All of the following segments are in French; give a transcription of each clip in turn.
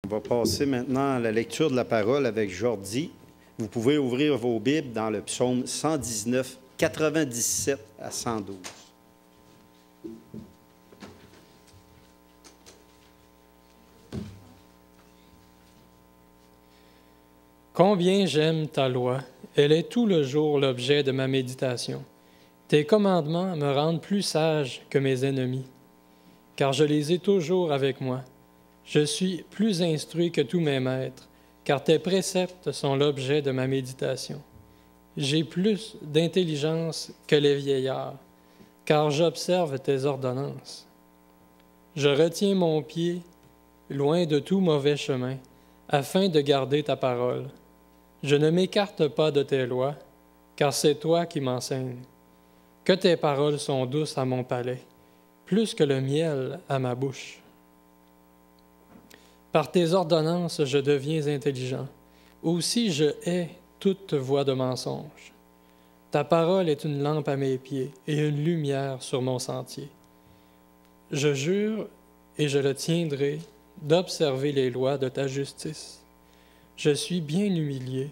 On va passer maintenant à la lecture de la parole avec Jordi. Vous pouvez ouvrir vos Bibles dans le psaume 119, 97 à 112. Combien j'aime ta loi, elle est tout le jour l'objet de ma méditation. Tes commandements me rendent plus sage que mes ennemis, car je les ai toujours avec moi. Je suis plus instruit que tous mes maîtres, car tes préceptes sont l'objet de ma méditation. J'ai plus d'intelligence que les vieillards, car j'observe tes ordonnances. Je retiens mon pied loin de tout mauvais chemin, afin de garder ta parole. Je ne m'écarte pas de tes lois, car c'est toi qui m'enseignes. Que tes paroles sont douces à mon palais, plus que le miel à ma bouche. Par tes ordonnances, je deviens intelligent. Aussi, je hais toute voie de mensonge. Ta parole est une lampe à mes pieds et une lumière sur mon sentier. Je jure, et je le tiendrai, d'observer les lois de ta justice. Je suis bien humilié.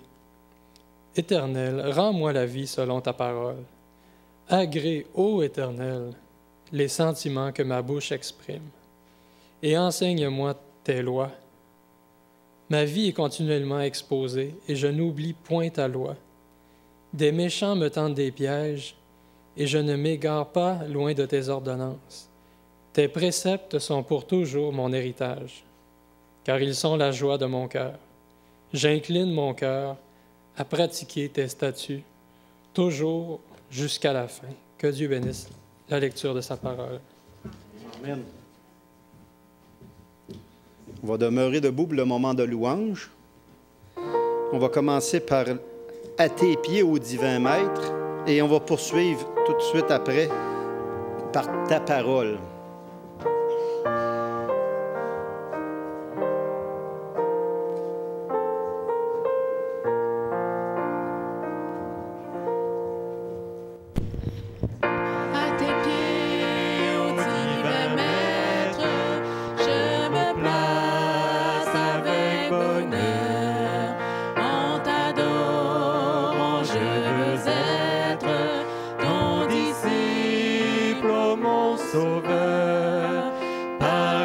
Éternel, rends-moi la vie selon ta parole. Agrée, ô Éternel, les sentiments que ma bouche exprime, et enseigne-moi tes lois. Ma vie est continuellement exposée, et je n'oublie point ta loi. Des méchants me tendent des pièges, et je ne m'égare pas loin de tes ordonnances. Tes préceptes sont pour toujours mon héritage, car ils sont la joie de mon cœur. J'incline mon cœur à pratiquer tes statuts, toujours jusqu'à la fin. Que Dieu bénisse la lecture de sa parole. Amen. On va demeurer debout pour le moment de louange. On va commencer par « À tes pieds, ô divin Maître » et on va poursuivre tout de suite après par « Ta parole ». Sauveur, par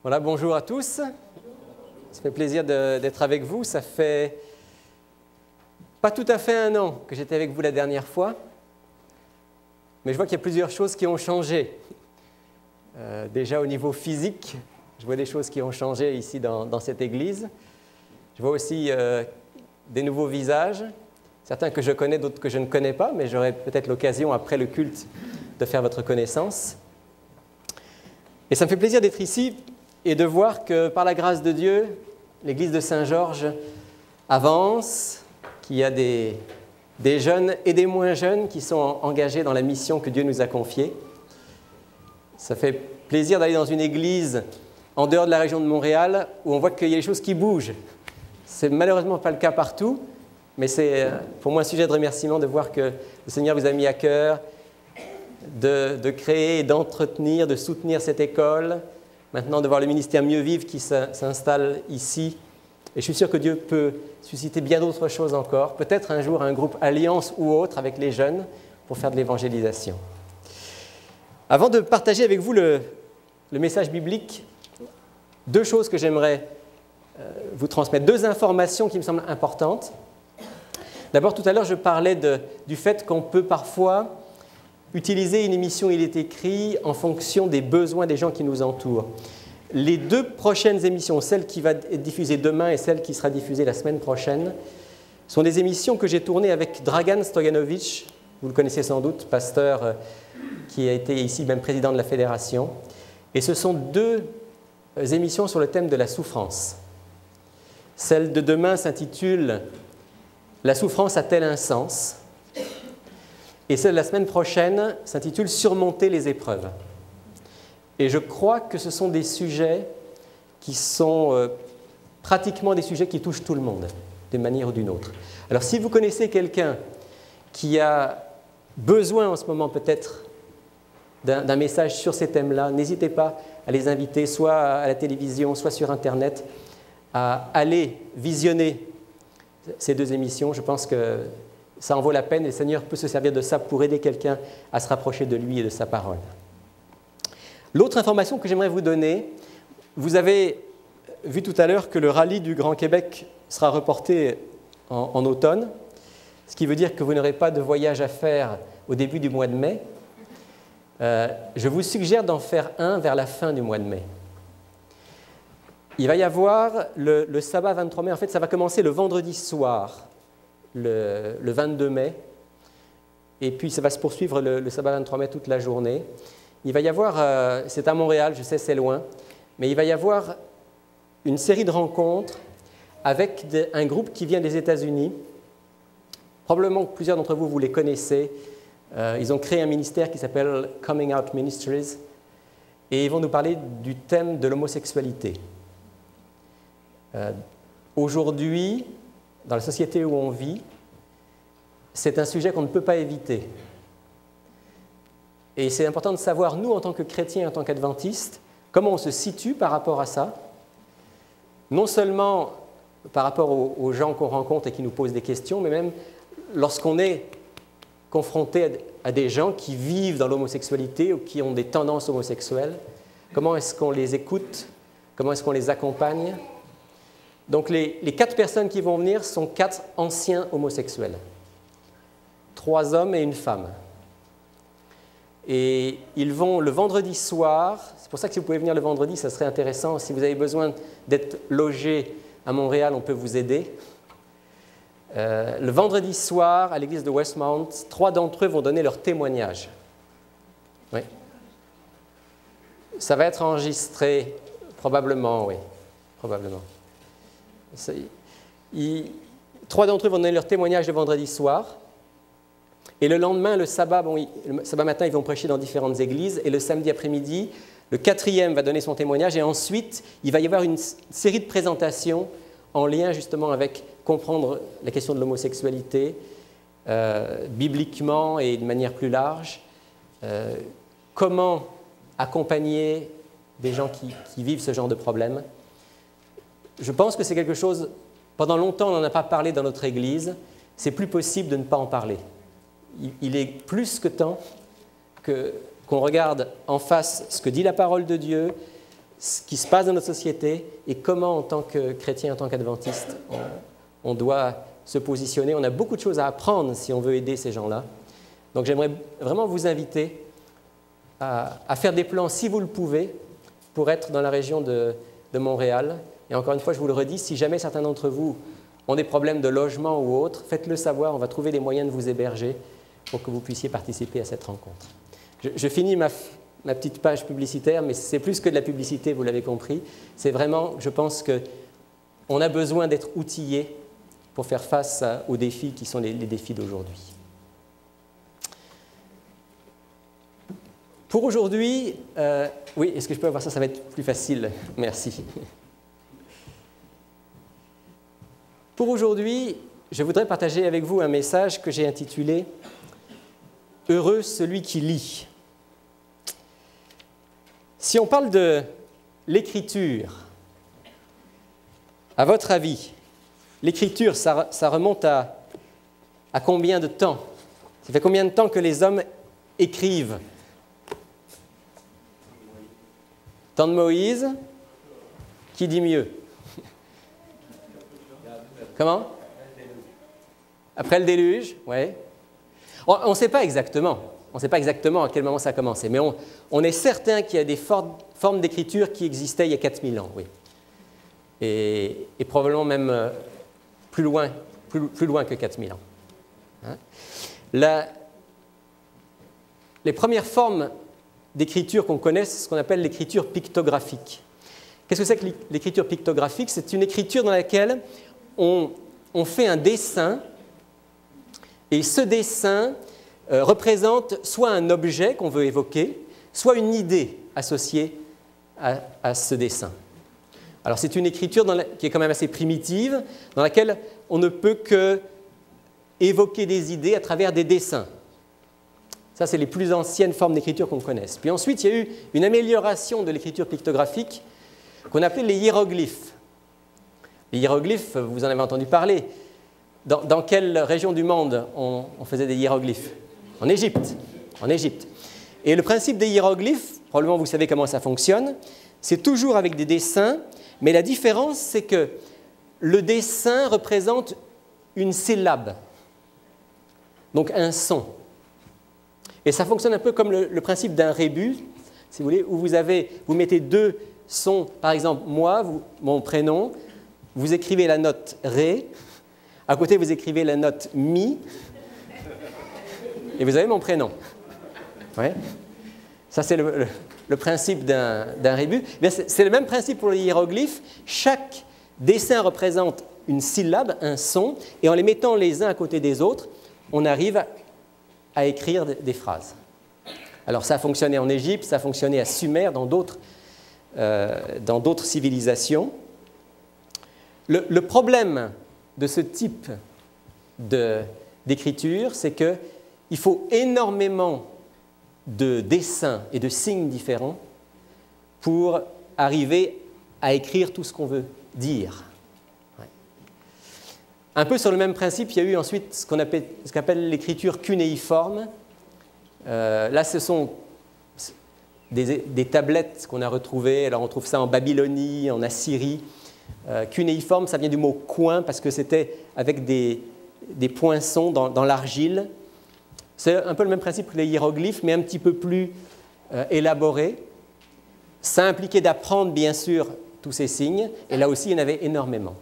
Voilà, bonjour à tous. Ça fait plaisir d'être avec vous. Ça fait pas tout à fait un an que j'étais avec vous la dernière fois, mais je vois qu'il y a plusieurs choses qui ont changé. Déjà au niveau physique, je vois des choses qui ont changé ici dans cette église. Je vois aussi des nouveaux visages, certains que je connais, d'autres que je ne connais pas, mais j'aurai peut-être l'occasion après le culte de faire votre connaissance. Et ça me fait plaisir d'être ici et de voir que par la grâce de Dieu, l'église de Saint-Georges avance, qu'il y a des jeunes et des moins jeunes qui sont engagés dans la mission que Dieu nous a confiée. Ça fait plaisir d'aller dans une église en dehors de la région de Montréal où on voit qu'il y a des choses qui bougent. Ce n'est malheureusement pas le cas partout, mais c'est pour moi un sujet de remerciement de voir que le Seigneur vous a mis à cœur de créer, d'entretenir, de soutenir cette école. Maintenant, de voir le ministère Mieux Vivre qui s'installe ici. Et je suis sûr que Dieu peut susciter bien d'autres choses encore. Peut-être un jour un groupe Alliance ou autre avec les jeunes pour faire de l'évangélisation. Avant de partager avec vous le message biblique, deux choses que j'aimerais vous transmettre, deux informations qui me semblent importantes. D'abord, tout à l'heure, je parlais du fait qu'on peut parfois utiliser une émission Il est écrit en fonction des besoins des gens qui nous entourent. Les 2 prochaines émissions, celle qui va être diffusée demain et celle qui sera diffusée la semaine prochaine, sont des émissions que j'ai tournées avec Dragan Stojanovic, vous le connaissez sans doute, pasteur qui a été ici même président de la fédération. Et ce sont 2 émissions sur le thème de la souffrance. Celle de demain s'intitule « La souffrance a-t-elle un sens ?» et celle de la semaine prochaine s'intitule « Surmonter les épreuves ». Et je crois que ce sont des sujets qui sont pratiquement des sujets qui touchent tout le monde, d'une manière ou d'une autre. Alors si vous connaissez quelqu'un qui a besoin en ce moment peut-être d'un message sur ces thèmes-là, n'hésitez pas à les inviter, soit à la télévision, soit sur Internet, à aller visionner ces 2 émissions. Je pense que ça en vaut la peine et le Seigneur peut se servir de ça pour aider quelqu'un à se rapprocher de lui et de sa parole. L'autre information que j'aimerais vous donner, vous avez vu tout à l'heure que le rallye du Grand Québec sera reporté en automne, ce qui veut dire que vous n'aurez pas de voyage à faire au début du mois de mai. Je vous suggère d'en faire un vers la fin du mois de mai. Il va y avoir le sabbat 23 mai, en fait ça va commencer le vendredi soir, le 22 mai, et puis ça va se poursuivre le sabbat 23 mai toute la journée. Il va y avoir, c'est à Montréal, je sais c'est loin, mais il va y avoir une série de rencontres avec un groupe qui vient des États-Unis. Probablement que plusieurs d'entre vous, vous les connaissez. Ils ont créé un ministère qui s'appelle Coming Out Ministries et ils vont nous parler du thème de l'homosexualité. Aujourd'hui, dans la société où on vit, c'est un sujet qu'on ne peut pas éviter. Et c'est important de savoir, nous, en tant que chrétiens, en tant qu'adventistes, comment on se situe par rapport à ça. Non seulement par rapport aux gens qu'on rencontre et qui nous posent des questions, mais même lorsqu'on est confronté à des gens qui vivent dans l'homosexualité ou qui ont des tendances homosexuelles, comment est-ce qu'on les écoute, comment est-ce qu'on les accompagne. Donc les 4 personnes qui vont venir sont 4 anciens homosexuels, 3 hommes et une femme. Et ils vont le vendredi soir, c'est pour ça que si vous pouvez venir le vendredi, ça serait intéressant. Si vous avez besoin d'être logé à Montréal, on peut vous aider. Le vendredi soir, à l'église de Westmount, 3 d'entre eux vont donner leur témoignage. Oui. Ça va être enregistré, probablement, oui. Probablement. 3 d'entre eux vont donner leur témoignage le vendredi soir. Et le lendemain, le sabbat matin, ils vont prêcher dans différentes églises. Et le samedi après-midi, le 4e va donner son témoignage. Et ensuite, il va y avoir une série de présentations en lien justement avec comprendre la question de l'homosexualité bibliquement et de manière plus large. Comment accompagner des gens qui vivent ce genre de problème. Je pense que c'est quelque chose, pendant longtemps, on n'en a pas parlé dans notre Église. C'est plus possible de ne pas en parler. Il est plus que temps qu'on regarde en face ce que dit la parole de Dieu, ce qui se passe dans notre société et comment, en tant que chrétien, en tant qu'adventiste, on doit se positionner. On a beaucoup de choses à apprendre si on veut aider ces gens-là. Donc j'aimerais vraiment vous inviter à faire des plans, si vous le pouvez, pour être dans la région de Montréal. Et encore une fois, je vous le redis, si jamais certains d'entre vous ont des problèmes de logement ou autre, faites-le savoir, on va trouver des moyens de vous héberger pour que vous puissiez participer à cette rencontre. Je finis ma petite page publicitaire, mais c'est plus que de la publicité, vous l'avez compris. C'est vraiment, je pense qu'on a besoin d'être outillés pour faire face aux défis qui sont les défis d'aujourd'hui. Pour aujourd'hui, oui, est-ce que je peux avoir ça? Ça va être plus facile. Merci. Pour aujourd'hui, je voudrais partager avec vous un message que j'ai intitulé « Heureux celui qui lit ». Si on parle de l'écriture, à votre avis, l'écriture, ça remonte à combien de temps? Ça fait combien de temps que les hommes écrivent? Temps de Moïse? Qui dit mieux? Comment? Après le déluge, oui. On ne sait pas exactement. On ne sait pas exactement à quel moment ça a commencé, mais on est certain qu'il y a des formes d'écriture qui existaient il y a 4000 ans, oui. Et probablement même plus loin que 4000 ans. Hein? Les premières formes d'écriture qu'on connaît, c'est ce qu'on appelle l'écriture pictographique. Qu'est-ce que c'est que l'écriture pictographique? C'est une écriture dans laquelle on fait un dessin, et ce dessin représente soit un objet qu'on veut évoquer, soit une idée associée à ce dessin. Alors c'est une écriture qui est quand même assez primitive, dans laquelle on ne peut que évoquer des idées à travers des dessins. Ça, c'est les plus anciennes formes d'écriture qu'on connaisse. Puis ensuite, il y a eu une amélioration de l'écriture pictographique qu'on appelait les hiéroglyphes. Les hiéroglyphes, vous en avez entendu parler. Dans quelle région du monde on faisait des hiéroglyphes? En Égypte. En Égypte. Et le principe des hiéroglyphes, probablement vous savez comment ça fonctionne, c'est toujours avec des dessins, mais la différence, c'est que le dessin représente une syllabe, donc un son. Et ça fonctionne un peu comme le principe d'un rébus, si vous voulez, où vous mettez deux sons, par exemple, moi, mon prénom, vous écrivez la note Ré, à côté vous écrivez la note Mi, et vous avez mon prénom. Ouais. Ça, c'est le principe d'un rébus. C'est le même principe pour les hiéroglyphes. Chaque dessin représente une syllabe, un son, et en les mettant les uns à côté des autres, on arrive à écrire des phrases. Alors ça a fonctionné en Égypte, ça a fonctionné à Sumer, dans d'autres civilisations. Le problème de ce type d'écriture, c'est qu'il faut énormément de dessins et de signes différents pour arriver à écrire tout ce qu'on veut dire. Ouais. Un peu sur le même principe, il y a eu ensuite ce qu'on appelle l'écriture cunéiforme. Là, ce sont des tablettes qu'on a retrouvées. Alors, on trouve ça en Babylonie, en Assyrie. Cunéiforme, ça vient du mot coin parce que c'était avec des poinçons dans l'argile. C'est un peu le même principe que les hiéroglyphes, mais un petit peu plus élaboré. Ça impliquait d'apprendre, bien sûr, tous ces signes, et là aussi, il y en avait énormément.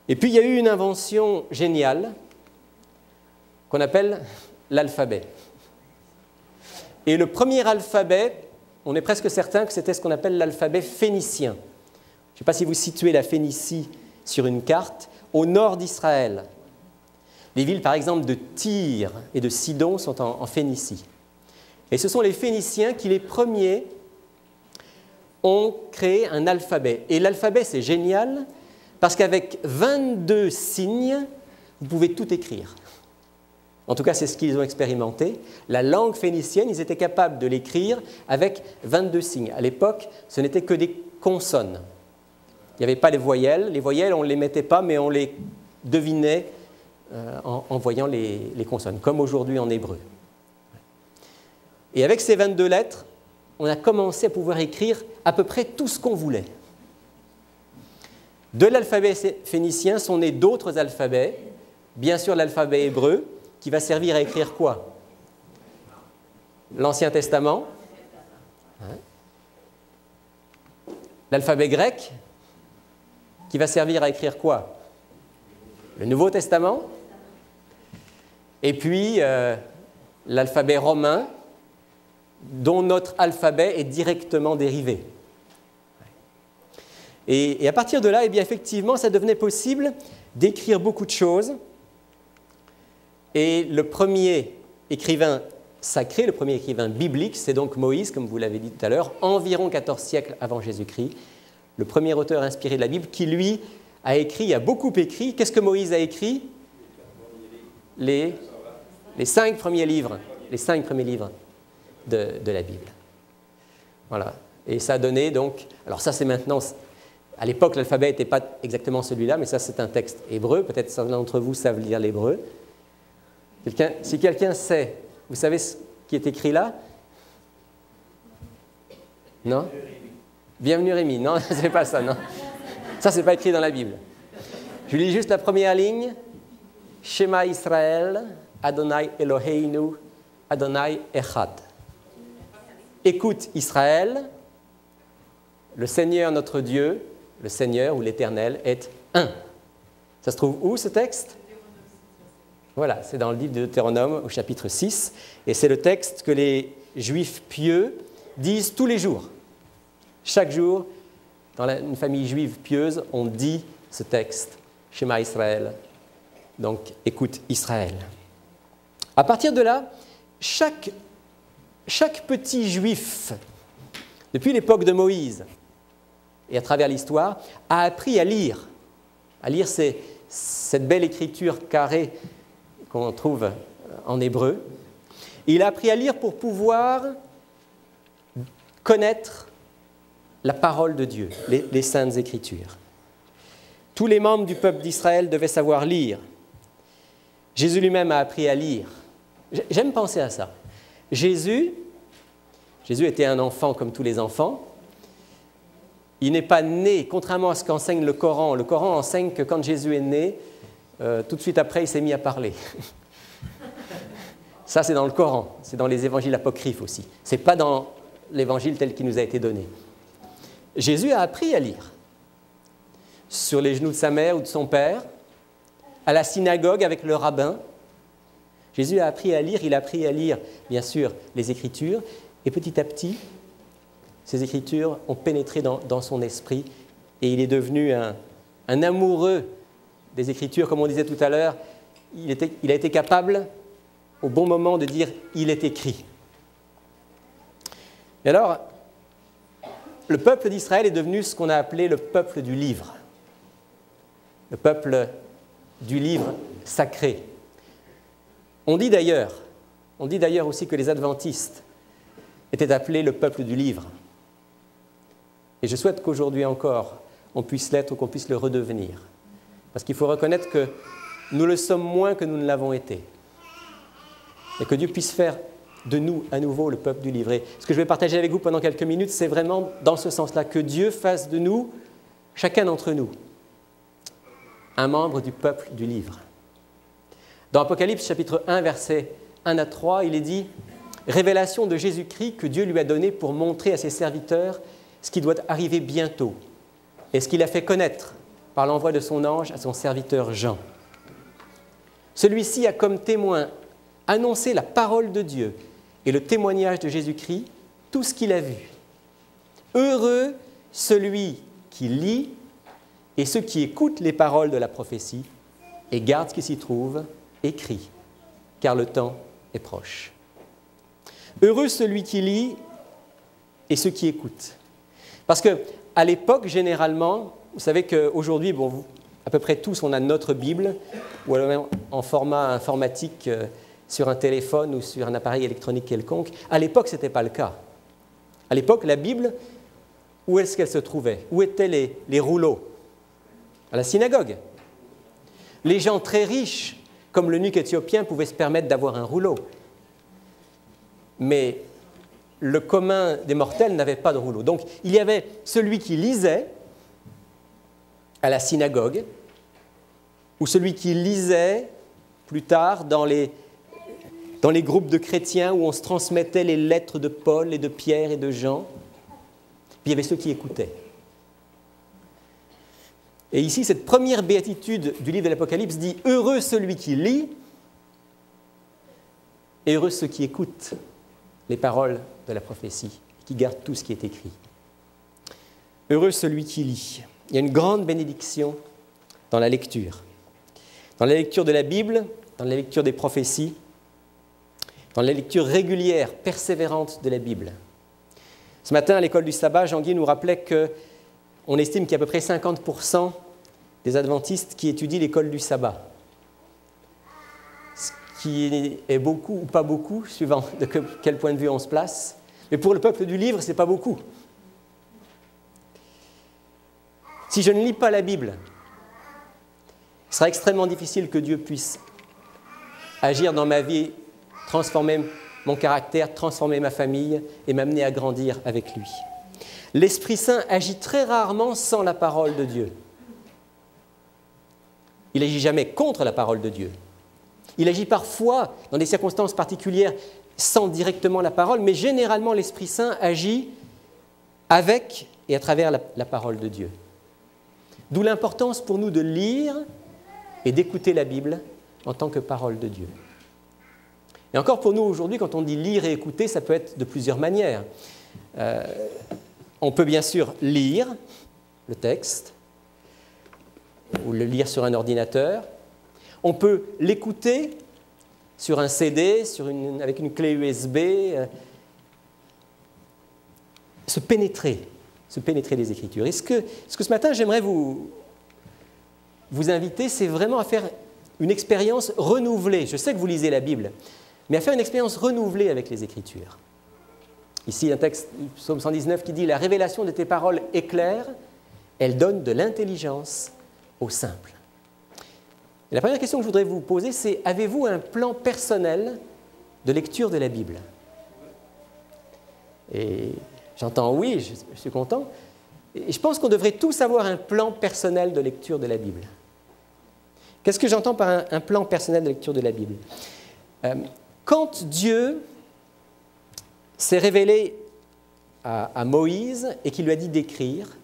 Et puis, il y a eu une invention géniale qu'on appelle l'alphabet. Et le premier alphabet, on est presque certain que c'était ce qu'on appelle l'alphabet phénicien. Je ne sais pas si vous situez la Phénicie sur une carte, au nord d'Israël. Les villes, par exemple, de Tyr et de Sidon sont en Phénicie. Et ce sont les Phéniciens qui, les premiers, ont créé un alphabet. Et l'alphabet, c'est génial, parce qu'avec 22 signes, vous pouvez tout écrire. En tout cas, c'est ce qu'ils ont expérimenté. La langue phénicienne, ils étaient capables de l'écrire avec 22 signes. À l'époque, ce n'étaient que des consonnes. Il n'y avait pas les voyelles. Les voyelles, on ne les mettait pas, mais on les devinait en voyant les consonnes, comme aujourd'hui en hébreu. Et avec ces 22 lettres, on a commencé à pouvoir écrire à peu près tout ce qu'on voulait. De l'alphabet phénicien sont nés d'autres alphabets, bien sûr l'alphabet hébreu, qui va servir à écrire quoi? L'Ancien Testament. L'alphabet grec, qui va servir à écrire quoi? Le Nouveau Testament. Et puis l'alphabet romain, dont notre alphabet est directement dérivé. Et à partir de là, eh bien, effectivement, ça devenait possible d'écrire beaucoup de choses. Et le premier écrivain sacré, le premier écrivain biblique, c'est donc Moïse, comme vous l'avez dit tout à l'heure, environ 14 siècles avant Jésus-Christ, le premier auteur inspiré de la Bible, qui lui a écrit, a beaucoup écrit. Qu'est-ce que Moïse a écrit? Les 5 premiers livres, les 5 premiers livres de la Bible. Voilà. Et ça a donné donc, alors ça c'est maintenant, à l'époque l'alphabet n'était pas exactement celui-là, mais ça c'est un texte hébreu, peut-être certains d'entre vous savent lire l'hébreu. Si quelqu'un sait, vous savez ce qui est écrit là? Non? Bienvenue Rémi. Non, c'est pas ça, non. Ça, c'est pas écrit dans la Bible. Je lis juste la première ligne. Shema Israël, Adonai Eloheinu, Adonai Echad. Écoute Israël, le Seigneur notre Dieu, le Seigneur ou l'Éternel est un. Ça se trouve où ce texte? Voilà, c'est dans le livre de Deutéronome au chapitre 6, et c'est le texte que les Juifs pieux disent tous les jours. Chaque jour, dans une famille juive pieuse, on dit ce texte, Shema Israël. Donc, écoute Israël. À partir de là, chaque petit juif, depuis l'époque de Moïse et à travers l'histoire, a appris à lire. À lire cette belle écriture carrée qu'on trouve en hébreu. Il a appris à lire pour pouvoir connaître la parole de Dieu, les saintes écritures. Tous les membres du peuple d'Israël devaient savoir lire. Jésus lui-même a appris à lire. J'aime penser à ça. Jésus était un enfant comme tous les enfants. Il n'est pas né, contrairement à ce qu'enseigne le Coran. Le Coran enseigne que quand Jésus est né, tout de suite après, il s'est mis à parler. Ça, c'est dans le Coran. C'est dans les évangiles apocryphes aussi. Ce n'est pas dans l'évangile tel qu'il nous a été donné. Jésus a appris à lire. Sur les genoux de sa mère ou de son père, à la synagogue avec le rabbin. Jésus a appris à lire. Il a appris à lire, bien sûr, les Écritures. Et petit à petit, ces Écritures ont pénétré dans son esprit. Et il est devenu un amoureux des Écritures. Comme on disait tout à l'heure, il a été capable, au bon moment, de dire « il est écrit ». Et alors, le peuple d'Israël est devenu ce qu'on a appelé le peuple du livre. Le peuple du livre sacré. On dit d'ailleurs aussi que les adventistes étaient appelés le peuple du livre. Et je souhaite qu'aujourd'hui encore, on puisse l'être ou qu'on puisse le redevenir. Parce qu'il faut reconnaître que nous le sommes moins que nous ne l'avons été. Et que Dieu puisse faire de nous, à nouveau, le peuple du livre. Et ce que je vais partager avec vous pendant quelques minutes, c'est vraiment dans ce sens-là, que Dieu fasse de nous, chacun d'entre nous, un membre du peuple du livre. Dans Apocalypse, chapitre 1, versets 1 à 3, il est dit « Révélation de Jésus-Christ que Dieu lui a donnée pour montrer à ses serviteurs ce qui doit arriver bientôt et ce qu'il a fait connaître par l'envoi de son ange à son serviteur Jean. Celui-ci a comme témoin annoncé la parole de Dieu et le témoignage de Jésus-Christ, tout ce qu'il a vu. Heureux celui qui lit et ceux qui écoutent les paroles de la prophétie et gardent ce qui s'y trouve écrit, car le temps est proche. Heureux celui qui lit et ceux qui écoutent. Parce qu'à l'époque, généralement, vous savez qu'aujourd'hui, à peu près tous, on a notre Bible, ou alors même en format informatique sur un téléphone ou sur un appareil électronique quelconque. À l'époque, ce n'était pas le cas. À l'époque, la Bible, où est-ce qu'elle se trouvait? Où étaient les rouleaux? À la synagogue. Les gens très riches, comme l'eunuque éthiopien, pouvaient se permettre d'avoir un rouleau. Mais le commun des mortels n'avait pas de rouleau. Donc, il y avait celui qui lisait à la synagogue, ou celui qui lisait plus tard dans les groupes de chrétiens où on se transmettait les lettres de Paul et de Pierre et de Jean. Puis il y avait ceux qui écoutaient. Et ici, cette première béatitude du livre de l'Apocalypse dit « Heureux celui qui lit et heureux ceux qui écoutent les paroles de la prophétie, qui gardent tout ce qui est écrit. » Heureux celui qui lit. Il y a une grande bénédiction dans la lecture. Dans la lecture de la Bible, dans la lecture des prophéties, dans la lecture régulière, persévérante de la Bible. Ce matin, à l'école du sabbat, Jean-Guy nous rappelait qu'on estime qu'il y a à peu près 50% des adventistes qui étudient l'école du sabbat. Ce qui est beaucoup ou pas beaucoup, suivant de quel point de vue on se place. Mais pour le peuple du livre, ce n'est pas beaucoup. Si je ne lis pas la Bible, il sera extrêmement difficile que Dieu puisse agir dans ma vie, transformer mon caractère, transformer ma famille et m'amener à grandir avec lui. L'Esprit Saint agit très rarement sans la parole de Dieu. Il n'agit jamais contre la parole de Dieu, Il agit parfois, dans des circonstances particulières, sans directement la parole, mais généralement l'Esprit Saint agit avec et à travers la parole de Dieu. D'où l'importance pour nous de lire et d'écouter la Bible en tant que parole de Dieu. Et encore pour nous aujourd'hui, quand on dit lire et écouter, ça peut être de plusieurs manières. On peut bien sûr lire le texte, ou le lire sur un ordinateur. On peut l'écouter sur un CD, avec une clé USB, se pénétrer les Écritures. Et ce que ce matin, j'aimerais vous inviter, c'est vraiment à faire une expérience renouvelée. Je sais que vous lisez la Bible, mais à faire une expérience renouvelée avec les Écritures. Ici, un texte du psaume 119 qui dit « La révélation de tes paroles est claire, elle donne de l'intelligence aux simples. » Et la première question que je voudrais vous poser, c'est « Avez-vous un plan personnel de lecture de la Bible ?» Et j'entends « oui », je suis content. Et je pense qu'on devrait tous avoir un plan personnel de lecture de la Bible. Qu'est-ce que j'entends par un plan personnel de lecture de la Bible ? Quand Dieu s'est révélé à Moïse et qu'il lui a dit d'écrire,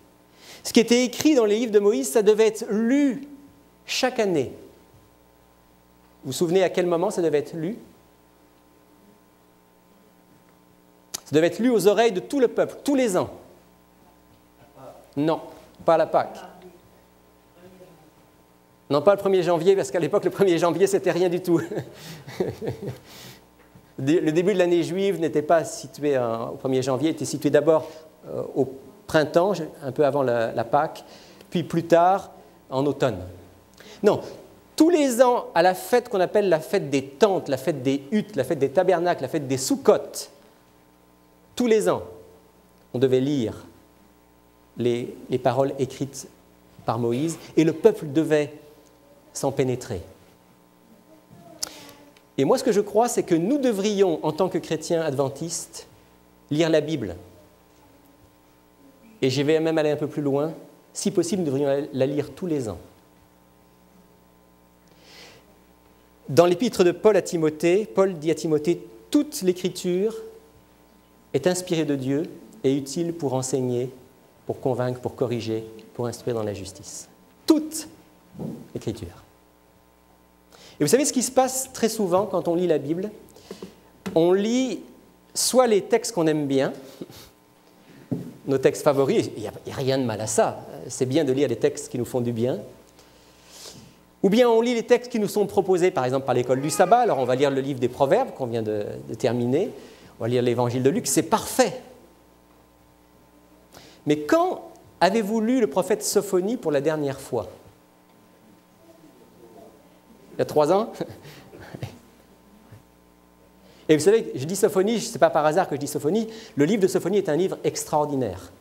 ce qui était écrit dans les livres de Moïse, ça devait être lu chaque année. Vous vous souvenez à quel moment ça devait être lu ? Ça devait être lu aux oreilles de tout le peuple, tous les ans. Non, pas à la Pâque. Non, pas le 1er janvier, parce qu'à l'époque, le 1er janvier, c'était rien du tout. Le début de l'année juive n'était pas situé au 1er janvier, était situé d'abord au printemps, un peu avant la Pâque, puis plus tard, en automne. Non, tous les ans, à la fête qu'on appelle la fête des tentes, la fête des huttes, la fête des tabernacles, la fête des Soukotes, tous les ans, on devait lire les paroles écrites par Moïse, et le peuple devait s'en pénétrer. Et moi, ce que je crois, c'est que nous devrions, en tant que chrétiens adventistes, lire la Bible. Et je vais même aller un peu plus loin. Si possible, nous devrions la lire tous les ans. Dans l'épître de Paul à Timothée, Paul dit à Timothée, « Toute l'Écriture est inspirée de Dieu et utile pour enseigner, pour convaincre, pour corriger, pour instruire dans la justice. » Toute l'Écriture. Et vous savez ce qui se passe très souvent quand on lit la Bible ? On lit soit les textes qu'on aime bien, nos textes favoris, il n'y a rien de mal à ça, c'est bien de lire des textes qui nous font du bien, ou bien on lit les textes qui nous sont proposés, par exemple par l'école du sabbat, alors on va lire le livre des Proverbes qu'on vient de terminer, on va lire l'évangile de Luc, c'est parfait. Mais quand avez-vous lu le prophète Sophonie pour la dernière fois ? Il y a 3 ans. Et vous savez, je dis Sophonie, ce n'est pas par hasard que je dis Sophonie, le livre de Sophonie est un livre extraordinaire.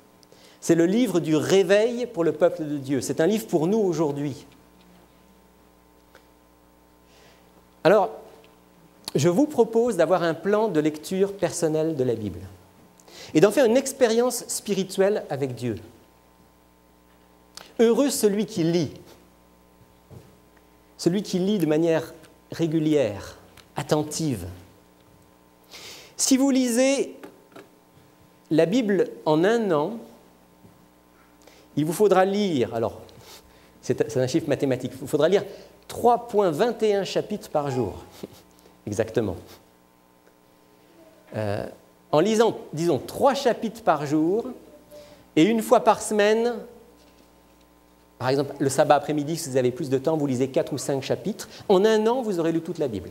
C'est le livre du réveil pour le peuple de Dieu. C'est un livre pour nous aujourd'hui. Alors, je vous propose d'avoir un plan de lecture personnelle de la Bible et d'en faire une expérience spirituelle avec Dieu. Heureux celui qui lit. Celui qui lit de manière régulière, attentive. Si vous lisez la Bible en 1 an, il vous faudra lire, alors c'est un chiffre mathématique, il vous faudra lire 3,21 chapitres par jour, exactement. En lisant, disons, 3 chapitres par jour, et 1 fois par semaine, par exemple, le sabbat après-midi, si vous avez plus de temps, vous lisez 4 ou 5 chapitres. En 1 an, vous aurez lu toute la Bible.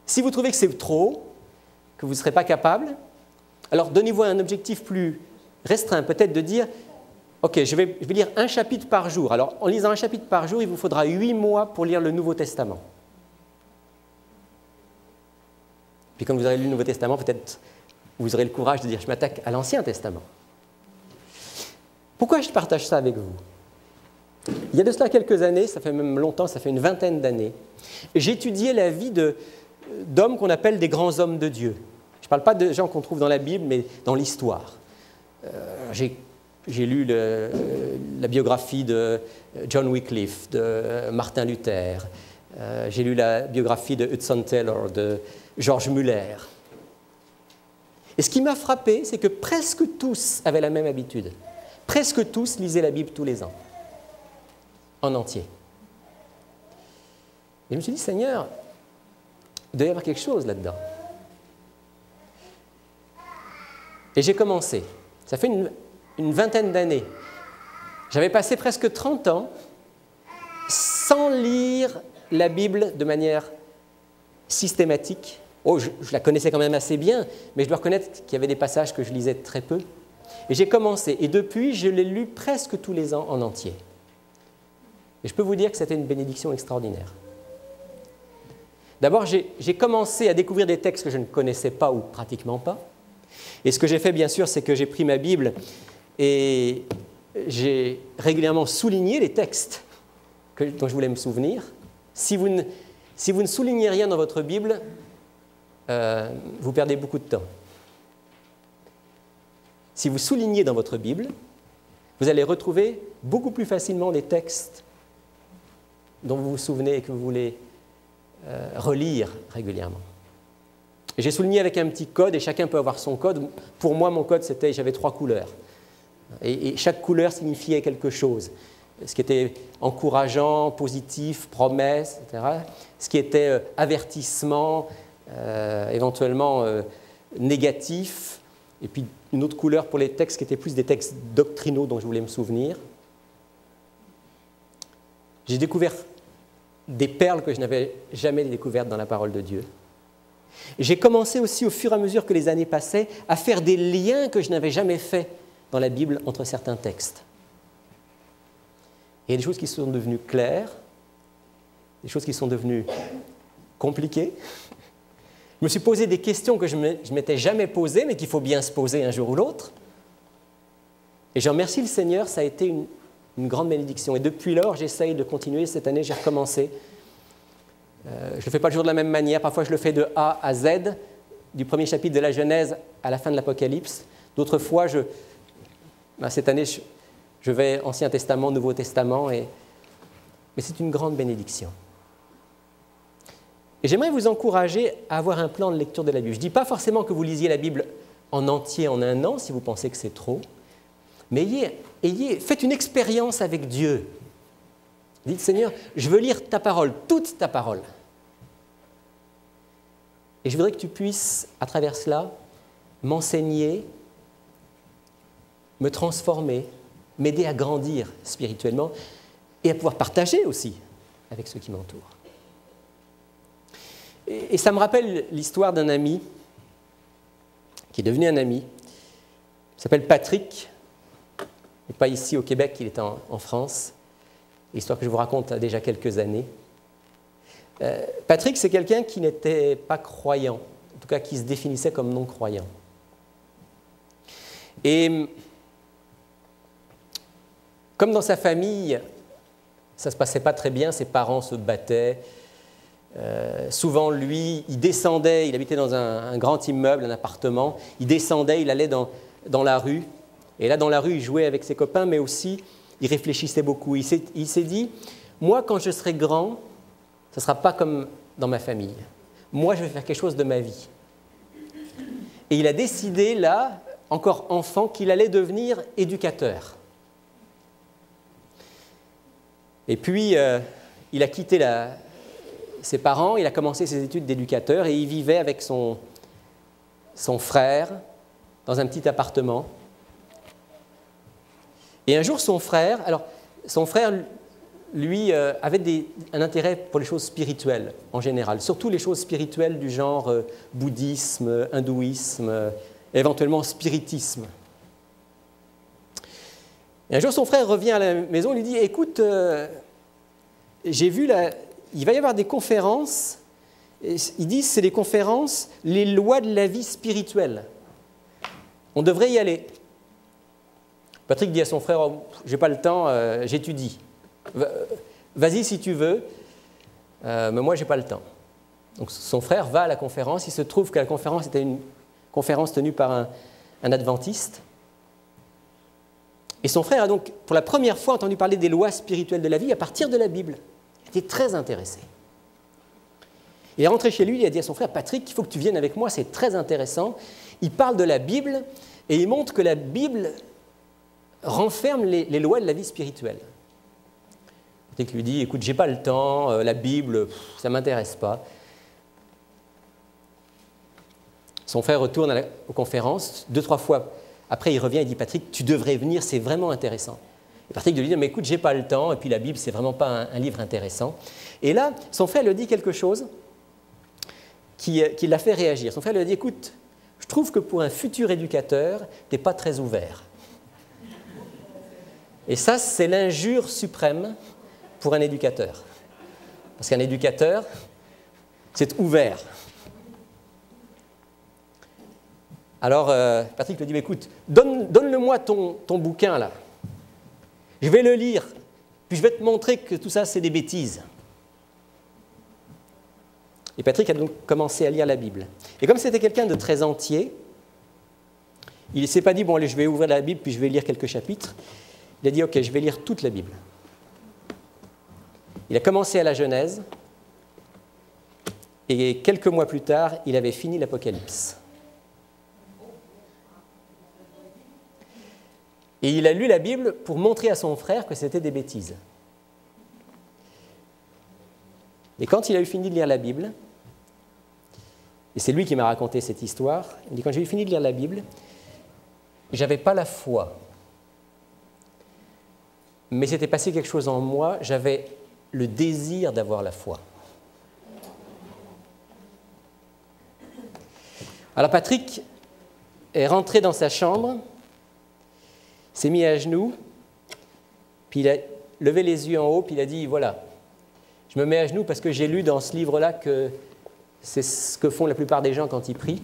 Si vous trouvez que c'est trop, que vous ne serez pas capable, alors donnez-vous un objectif plus restreint, peut-être de dire « Ok, je vais lire 1 chapitre par jour. » Alors, en lisant 1 chapitre par jour, il vous faudra 8 mois pour lire le Nouveau Testament. Puis quand vous aurez lu le Nouveau Testament, peut-être vous aurez le courage de dire « Je m'attaque à l'Ancien Testament. » Pourquoi je partage ça avec vous ? Il y a de cela quelques années, ça fait même longtemps, ça fait une 20aine d'années, j'étudiais la vie d'hommes qu'on appelle des grands hommes de Dieu. Je ne parle pas de gens qu'on trouve dans la Bible, mais dans l'histoire. J'ai j'ai lu la biographie de John Wycliffe, de Martin Luther. J'ai lu la biographie de Hudson Taylor, de George Muller. Et ce qui m'a frappé, c'est que presque tous avaient la même habitude. Presque tous lisaient la Bible tous les ans, en entier. Et je me suis dit, Seigneur, il doit y avoir quelque chose là-dedans. Et j'ai commencé. Ça fait une vingtaine d'années. J'avais passé presque 30 ans sans lire la Bible de manière systématique. Oh, je la connaissais quand même assez bien, mais je dois reconnaître qu'il y avait des passages que je lisais très peu. Et j'ai commencé, et depuis, je l'ai lu presque tous les ans en entier. Et je peux vous dire que c'était une bénédiction extraordinaire. D'abord, j'ai commencé à découvrir des textes que je ne connaissais pas ou pratiquement pas. Et ce que j'ai fait, bien sûr, c'est que j'ai pris ma Bible et j'ai régulièrement souligné les textes dont je voulais me souvenir. Si vous ne soulignez rien dans votre Bible, vous perdez beaucoup de temps. Si vous soulignez dans votre Bible, vous allez retrouver beaucoup plus facilement les textes dont vous vous souvenez et que vous voulez relire régulièrement. J'ai souligné avec un petit code, et chacun peut avoir son code. Pour moi, mon code, c'était, j'avais 3 couleurs. Et chaque couleur signifiait quelque chose. Ce qui était encourageant, positif, promesse, etc. Ce qui était avertissement, éventuellement négatif. Et puis une autre couleur pour les textes qui étaient plus des textes doctrinaux dont je voulais me souvenir. J'ai découvert des perles que je n'avais jamais découvertes dans la parole de Dieu. J'ai commencé aussi, au fur et à mesure que les années passaient, à faire des liens que je n'avais jamais faits dans la Bible entre certains textes. Il y a des choses qui sont devenues claires, des choses qui sont devenues compliquées. Je me suis posé des questions que je ne m'étais jamais posées, mais qu'il faut bien se poser un jour ou l'autre. Et j'en remercie le Seigneur, ça a été une grande bénédiction. Et depuis lors, j'essaye de continuer. Cette année, j'ai recommencé. Je ne le fais pas toujours de la même manière. Parfois, je le fais de A à Z, du premier chapitre de la Genèse à la fin de l'Apocalypse. D'autres fois, cette année, je vais Ancien Testament, Nouveau Testament, mais c'est une grande bénédiction. Et j'aimerais vous encourager à avoir un plan de lecture de la Bible. Je ne dis pas forcément que vous lisiez la Bible en entier en un an, si vous pensez que c'est trop, mais faites une expérience avec Dieu. Dites, Seigneur, je veux lire ta parole, toute ta parole. Et je voudrais que tu puisses, à travers cela, m'enseigner, me transformer, m'aider à grandir spirituellement et à pouvoir partager aussi avec ceux qui m'entourent. Et ça me rappelle l'histoire d'un ami qui est devenu un ami. Il s'appelle Patrick. Il n'est pas ici au Québec, il est en France. L'histoire que je vous raconte a déjà quelques années. Patrick, c'est quelqu'un qui n'était pas croyant, en tout cas qui se définissait comme non-croyant. Et comme dans sa famille, ça ne se passait pas très bien, ses parents se battaient. Souvent, lui, il descendait, il habitait dans un grand immeuble, un appartement, il descendait, il allait dans la rue. Et là, dans la rue, il jouait avec ses copains, mais aussi, il réfléchissait beaucoup. Il s'est dit, moi, quand je serai grand, ce ne sera pas comme dans ma famille. Moi, je vais faire quelque chose de ma vie. Et il a décidé, là, encore enfant, qu'il allait devenir éducateur. Et puis, il a quitté ses parents, il a commencé ses études d'éducateur et il vivait avec son frère dans un petit appartement. Et un jour, son frère, lui, avait un intérêt pour les choses spirituelles en général, surtout les choses spirituelles du genre bouddhisme, hindouisme, éventuellement spiritisme. Et un jour, son frère revient à la maison et lui dit « Écoute, j'ai vu, il va y avoir des conférences, ils disent c'est des conférences, les lois de la vie spirituelle. On devrait y aller. » Patrick dit à son frère oh, « J'ai pas le temps, j'étudie. Vas-y si tu veux, mais moi j'ai pas le temps. » Donc son frère va à la conférence. Il se trouve que la conférence était une conférence tenue par un adventiste. Et son frère a donc, pour la première fois, entendu parler des lois spirituelles de la vie à partir de la Bible. Il était très intéressé. Il est rentré chez lui, il a dit à son frère, Patrick, il faut que tu viennes avec moi, c'est très intéressant. Il parle de la Bible et il montre que la Bible renferme les lois de la vie spirituelle. Patrick lui dit, écoute, j'ai pas le temps, la Bible, ça ne m'intéresse pas. Son frère retourne aux conférences, 2-3 fois. Après, il revient et dit, Patrick, tu devrais venir, c'est vraiment intéressant. Et Patrick lui dit, mais écoute, j'ai pas le temps, et puis la Bible, c'est vraiment pas un livre intéressant. Et là, son frère lui dit quelque chose qui l'a fait réagir. Son frère lui a dit, écoute, je trouve que pour un futur éducateur, tu n'es pas très ouvert. Et ça, c'est l'injure suprême pour un éducateur. Parce qu'un éducateur, c'est ouvert. Alors, Patrick lui dit, écoute, donne-le-moi ton bouquin, là. Je vais le lire, puis je vais te montrer que tout ça, c'est des bêtises. Et Patrick a donc commencé à lire la Bible. Et comme c'était quelqu'un de très entier, il ne s'est pas dit, bon, allez, je vais ouvrir la Bible, puis je vais lire quelques chapitres. Il a dit, ok, je vais lire toute la Bible. Il a commencé à la Genèse, et quelques mois plus tard, il avait fini l'Apocalypse. Et il a lu la Bible pour montrer à son frère que c'était des bêtises. Et quand il a eu fini de lire la Bible, et c'est lui qui m'a raconté cette histoire, il dit, quand j'ai eu fini de lire la Bible, je n'avais pas la foi. Mais s'était passé quelque chose en moi, j'avais le désir d'avoir la foi. Alors Patrick est rentré dans sa chambre, s'est mis à genoux, puis il a levé les yeux en haut, puis il a dit, voilà, je me mets à genoux parce que j'ai lu dans ce livre-là que c'est ce que font la plupart des gens quand ils prient.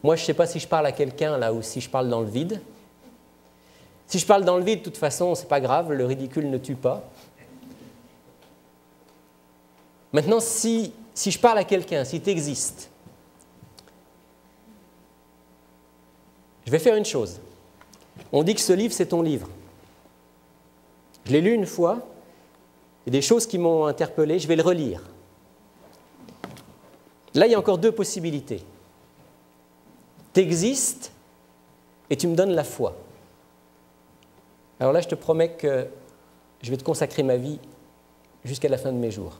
Moi, je ne sais pas si je parle à quelqu'un là ou si je parle dans le vide. Si je parle dans le vide, de toute façon, ce n'est pas grave, le ridicule ne tue pas. Maintenant, si je parle à quelqu'un, si tu existes, je vais faire une chose. On dit que ce livre, c'est ton livre. Je l'ai lu une fois, il y a des choses qui m'ont interpellé, je vais le relire. Là, il y a encore 2 possibilités. Tu existes et tu me donnes la foi. Alors là, je te promets que je vais te consacrer ma vie jusqu'à la fin de mes jours.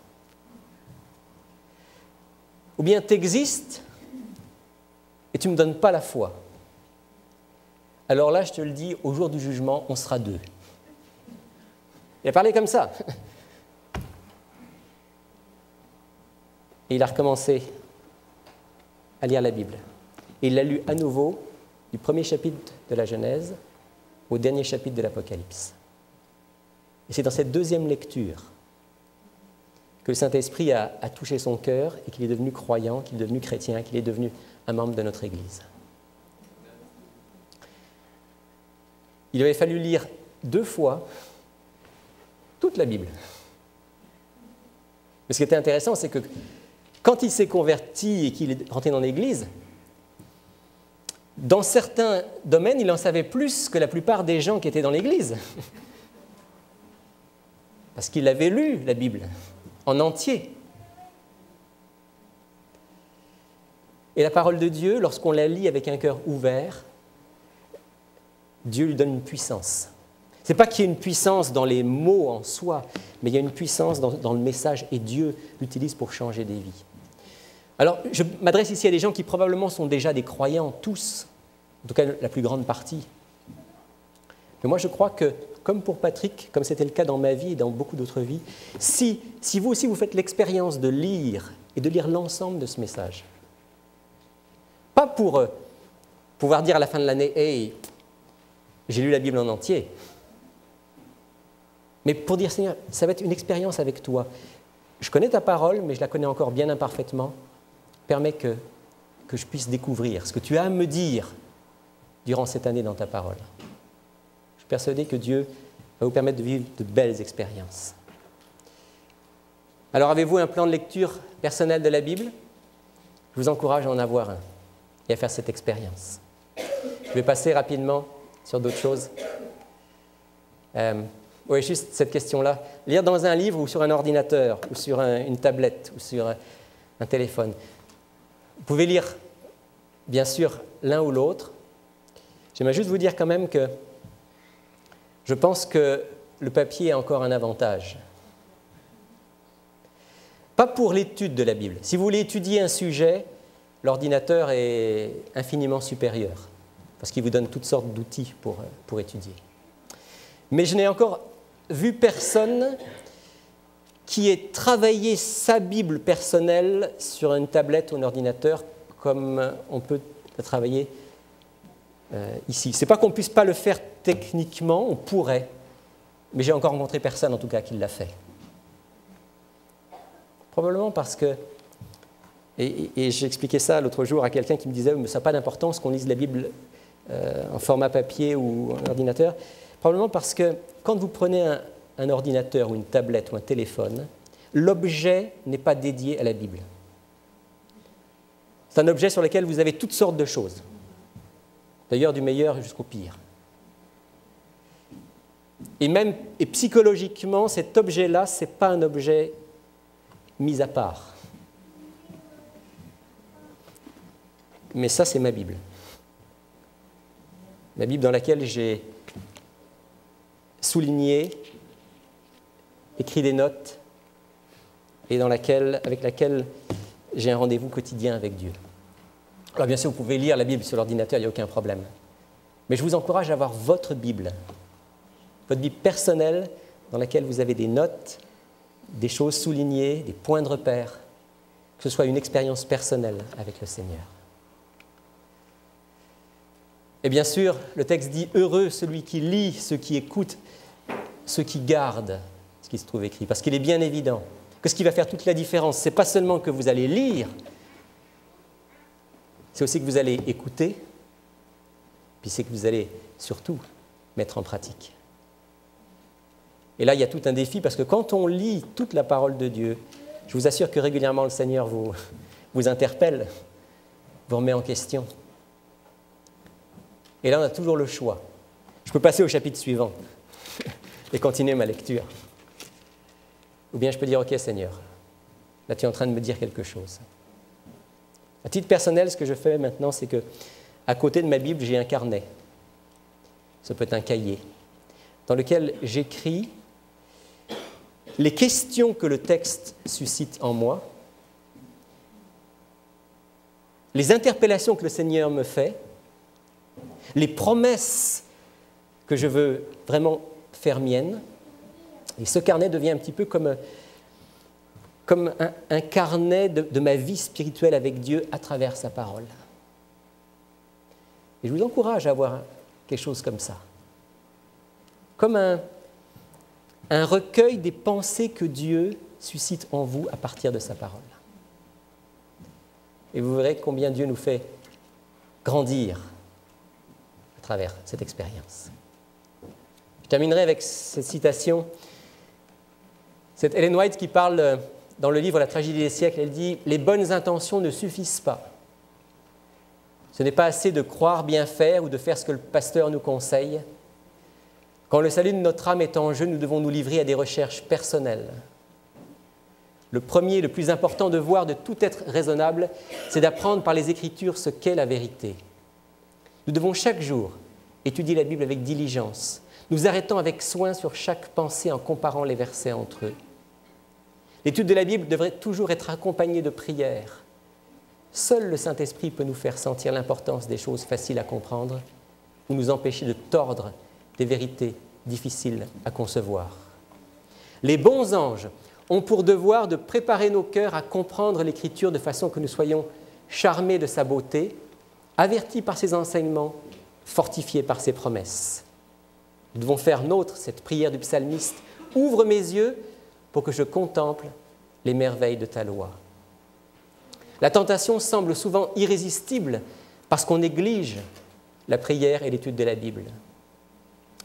Ou bien tu existes et tu ne me donnes pas la foi. Alors là, je te le dis, au jour du jugement, on sera 2. Il a parlé comme ça. Et il a recommencé à lire la Bible. Et il l'a lu à nouveau, du premier chapitre de la Genèse au dernier chapitre de l'Apocalypse. Et c'est dans cette deuxième lecture que le Saint-Esprit a touché son cœur et qu'il est devenu croyant, qu'il est devenu chrétien, qu'il est devenu un membre de notre Église. Il avait fallu lire 2 fois toute la Bible. Mais ce qui était intéressant, c'est que quand il s'est converti et qu'il est rentré dans l'Église, dans certains domaines, il en savait plus que la plupart des gens qui étaient dans l'Église. Parce qu'il avait lu la Bible en entier. Et la parole de Dieu, lorsqu'on la lit avec un cœur ouvert, Dieu lui donne une puissance. Ce n'est pas qu'il y ait une puissance dans les mots en soi, mais il y a une puissance dans le message et Dieu l'utilise pour changer des vies. Alors, je m'adresse ici à des gens qui probablement sont déjà des croyants, tous, en tout cas la plus grande partie. Mais moi, je crois que, comme pour Patrick, comme c'était le cas dans ma vie et dans beaucoup d'autres vies, si vous aussi vous faites l'expérience de lire et de lire l'ensemble de ce message, pas pour pouvoir dire à la fin de l'année « Hey, j'ai lu la Bible en entier », mais pour dire « Seigneur, ça va être une expérience avec toi. Je connais ta parole, mais je la connais encore bien imparfaitement. Permets que je puisse découvrir ce que tu as à me dire durant cette année dans ta parole. » Je suis persuadé que Dieu va vous permettre de vivre de belles expériences. Alors, avez-vous un plan de lecture personnel de la Bible? Je vous encourage à en avoir un et à faire cette expérience. Je vais passer rapidement sur d'autres choses. Oui, juste cette question-là. Lire dans un livre ou sur un ordinateur, ou sur une tablette, ou sur un téléphone. Vous pouvez lire, bien sûr, l'un ou l'autre. J'aimerais juste vous dire quand même que je pense que le papier a encore un avantage. Pas pour l'étude de la Bible. Si vous voulez étudier un sujet, l'ordinateur est infiniment supérieur, parce qu'il vous donne toutes sortes d'outils pour étudier. Mais je n'ai encore vu personne qui ait travaillé sa Bible personnelle sur une tablette ou un ordinateur comme on peut le travailler ici. Ce n'est pas qu'on ne puisse pas le faire techniquement, on pourrait, mais j'ai encore rencontré personne en tout cas qui l'a fait. Probablement parce que, et j'ai expliqué ça l'autre jour à quelqu'un qui me disait « mais ça n'a pas d'importance qu'on lise la Bible en format papier ou en ordinateur ». Probablement parce que quand vous prenez un ordinateur ou une tablette ou un téléphone, l'objet n'est pas dédié à la Bible. C'est un objet sur lequel vous avez toutes sortes de choses, d'ailleurs du meilleur jusqu'au pire. Et psychologiquement, cet objet-là, ce n'est pas un objet mis à part. Mais ça, c'est ma Bible. Ma Bible dans laquelle j'ai souligné, écrit des notes, et avec laquelle j'ai un rendez-vous quotidien avec Dieu. Alors bien sûr, vous pouvez lire la Bible sur l'ordinateur, il n'y a aucun problème. Mais je vous encourage à avoir votre Bible personnelle, dans laquelle vous avez des notes, des choses soulignées, des points de repère, que ce soit une expérience personnelle avec le Seigneur. Et bien sûr, le texte dit « Heureux celui qui lit, ceux qui écoutent, ceux qui gardent ce qui se trouve écrit ». Parce qu'il est bien évident que ce qui va faire toute la différence, ce n'est pas seulement que vous allez lire, c'est aussi que vous allez écouter, puis c'est que vous allez surtout mettre en pratique. Et là, il y a tout un défi, parce que quand on lit toute la parole de Dieu, je vous assure que régulièrement le Seigneur vous interpelle, vous remet en question. Et là, on a toujours le choix. Je peux passer au chapitre suivant et continuer ma lecture. Ou bien je peux dire, OK Seigneur, là tu es en train de me dire quelque chose. À titre personnel, ce que je fais maintenant, c'est que à côté de ma Bible, j'ai un carnet. Ça peut être un cahier, dans lequel j'écris les questions que le texte suscite en moi, les interpellations que le Seigneur me fait, les promesses que je veux vraiment faire miennes. Et ce carnet devient un petit peu comme un carnet de ma vie spirituelle avec Dieu à travers sa parole. Et je vous encourage à avoir quelque chose comme ça. Comme un recueil des pensées que Dieu suscite en vous à partir de sa parole. Et vous verrez combien Dieu nous fait grandir à travers cette expérience. Je terminerai avec cette citation. C'est Ellen White qui parle dans le livre La tragédie des siècles. Elle dit « Les bonnes intentions ne suffisent pas. Ce n'est pas assez de croire bien faire ou de faire ce que le pasteur nous conseille. Quand le salut de notre âme est en jeu, nous devons nous livrer à des recherches personnelles. Le premier, le plus important devoir de tout être raisonnable, c'est d'apprendre par les Écritures ce qu'est la vérité. Nous devons chaque jour étudier la Bible avec diligence, nous arrêtant avec soin sur chaque pensée en comparant les versets entre eux. L'étude de la Bible devrait toujours être accompagnée de prières. Seul le Saint-Esprit peut nous faire sentir l'importance des choses faciles à comprendre ou nous empêcher de tordre des vérités difficiles à concevoir. Les bons anges ont pour devoir de préparer nos cœurs à comprendre l'Écriture de façon que nous soyons charmés de sa beauté, avertis par ses enseignements, fortifiés par ses promesses. Nous devons faire nôtre cette prière du psalmiste « Ouvre mes yeux pour que je contemple les merveilles de ta loi ». La tentation semble souvent irrésistible parce qu'on néglige la prière et l'étude de la Bible.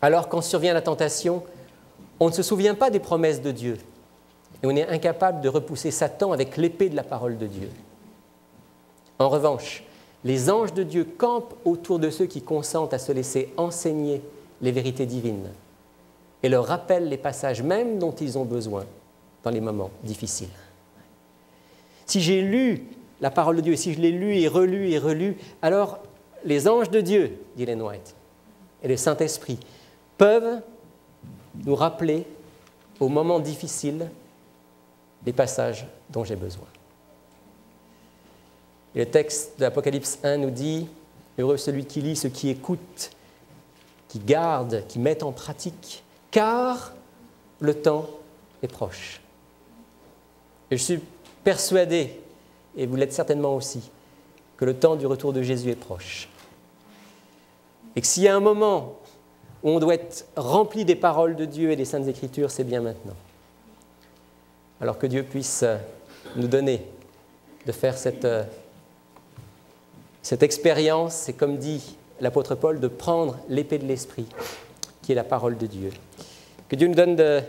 Alors, quand survient la tentation, on ne se souvient pas des promesses de Dieu et on est incapable de repousser Satan avec l'épée de la parole de Dieu. En revanche, les anges de Dieu campent autour de ceux qui consentent à se laisser enseigner les vérités divines et leur rappellent les passages même dont ils ont besoin dans les moments difficiles. Si j'ai lu la parole de Dieu, si je l'ai lu et relu, alors les anges de Dieu, dit Ellen White, et le Saint-Esprit peuvent nous rappeler aux moments difficiles les passages dont j'ai besoin. Et le texte de l'Apocalypse 1 nous dit « Heureux celui qui lit, ceux qui écoutent, qui gardent, qui mettent en pratique, car le temps est proche. » Et je suis persuadé, et vous l'êtes certainement aussi, que le temps du retour de Jésus est proche. Et que s'il y a un moment où on doit être rempli des paroles de Dieu et des Saintes Écritures, c'est bien maintenant. Alors que Dieu puisse nous donner de faire cette expérience, c'est comme dit l'apôtre Paul, de prendre l'épée de l'Esprit, qui est la parole de Dieu. Que Dieu nous donne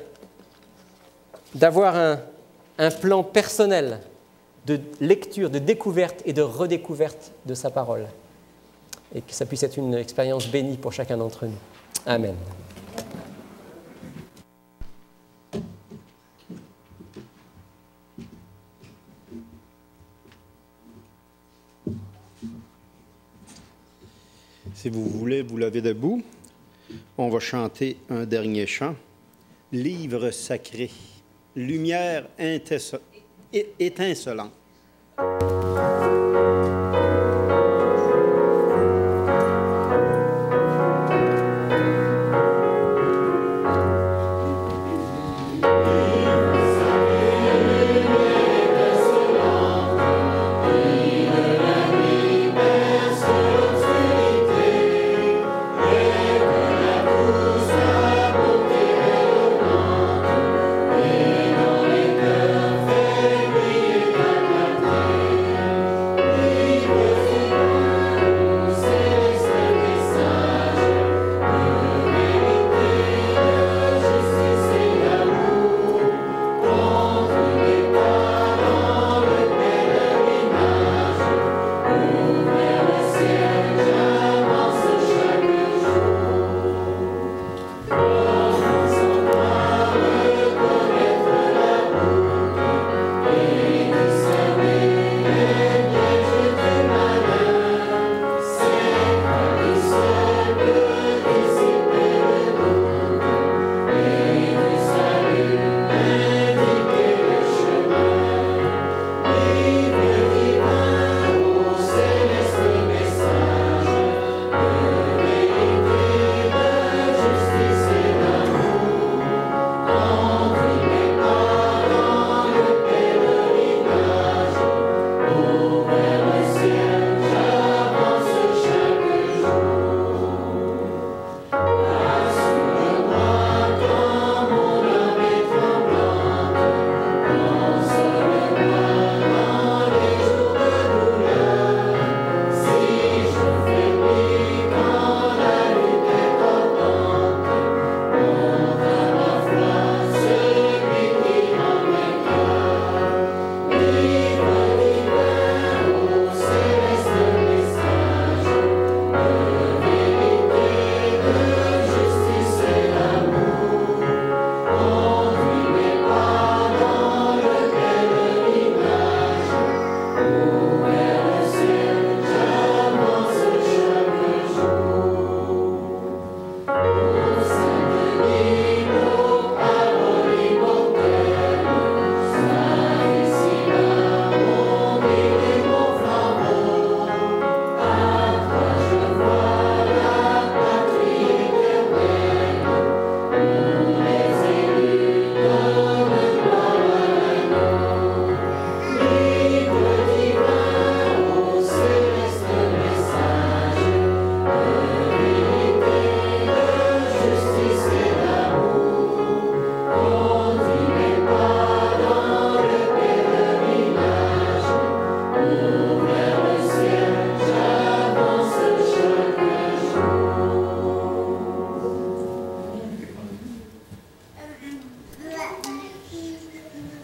d'avoir un plan personnel de lecture, de découverte et de redécouverte de sa parole. Et que ça puisse être une expérience bénie pour chacun d'entre nous. Amen. Si vous voulez vous lever debout, on va chanter un dernier chant. Livre sacré, lumière étincelante.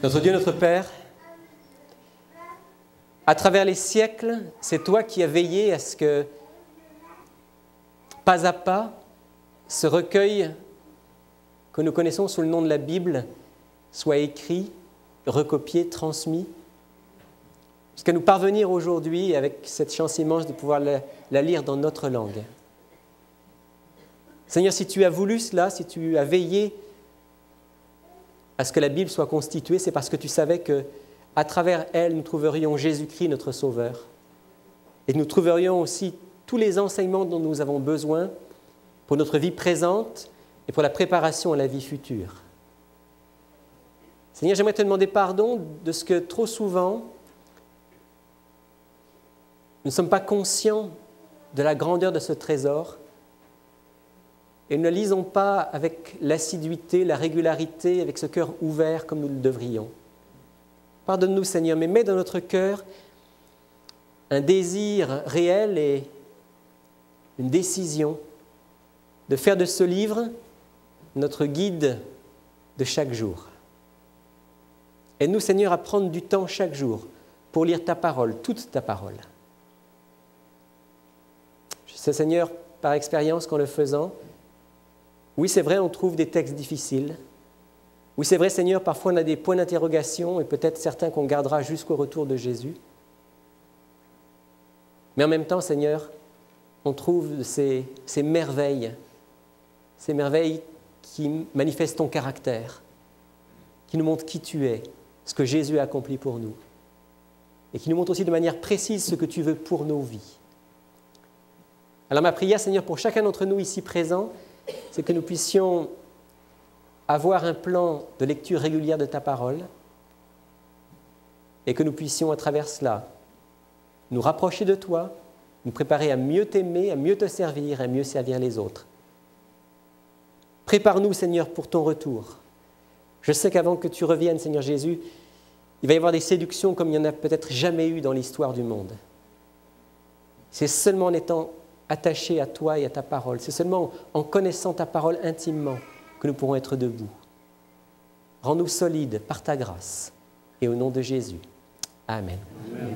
Notre Dieu, notre Père, À travers les siècles, c'est toi qui as veillé à ce que, pas à pas, ce recueil que nous connaissons sous le nom de la Bible soit écrit, recopié, transmis, jusqu'à nous parvenir aujourd'hui, avec cette chance immense de pouvoir la lire dans notre langue. Seigneur, si tu as voulu cela, si tu as veillé à ce que la Bible soit constituée, c'est parce que tu savais qu'à travers elle, nous trouverions Jésus-Christ, notre Sauveur, et que nous trouverions aussi tous les enseignements dont nous avons besoin pour notre vie présente et pour la préparation à la vie future. Seigneur, j'aimerais te demander pardon de ce que trop souvent, nous ne sommes pas conscients de la grandeur de ce trésor et nous ne le lisons pas avec l'assiduité, la régularité, avec ce cœur ouvert comme nous le devrions. Pardonne-nous, Seigneur, mais mets dans notre cœur un désir réel et une décision de faire de ce livre notre guide de chaque jour. Aide-nous, Seigneur, à prendre du temps chaque jour pour lire ta parole, toute ta parole. Je sais, Seigneur, par expérience qu'en le faisant, oui, c'est vrai, on trouve des textes difficiles. Oui, c'est vrai, Seigneur, parfois on a des points d'interrogation et peut-être certains qu'on gardera jusqu'au retour de Jésus. Mais en même temps, Seigneur, on trouve ces merveilles qui manifestent ton caractère, qui nous montrent qui tu es, ce que Jésus a accompli pour nous, et qui nous montrent aussi de manière précise ce que tu veux pour nos vies. Alors ma prière, Seigneur, pour chacun d'entre nous ici présents, c'est que nous puissions avoir un plan de lecture régulière de ta parole et que nous puissions, à travers cela, nous rapprocher de toi, nous préparer à mieux t'aimer, à mieux te servir, à mieux servir les autres. Prépare-nous, Seigneur, pour ton retour. Je sais qu'avant que tu reviennes, Seigneur Jésus, il va y avoir des séductions comme il n'y en a peut-être jamais eu dans l'histoire du monde. C'est seulement en étant attachés à toi et à ta parole, c'est seulement en connaissant ta parole intimement que nous pourrons être debout. Rends-nous solides par ta grâce et au nom de Jésus. Amen. Amen.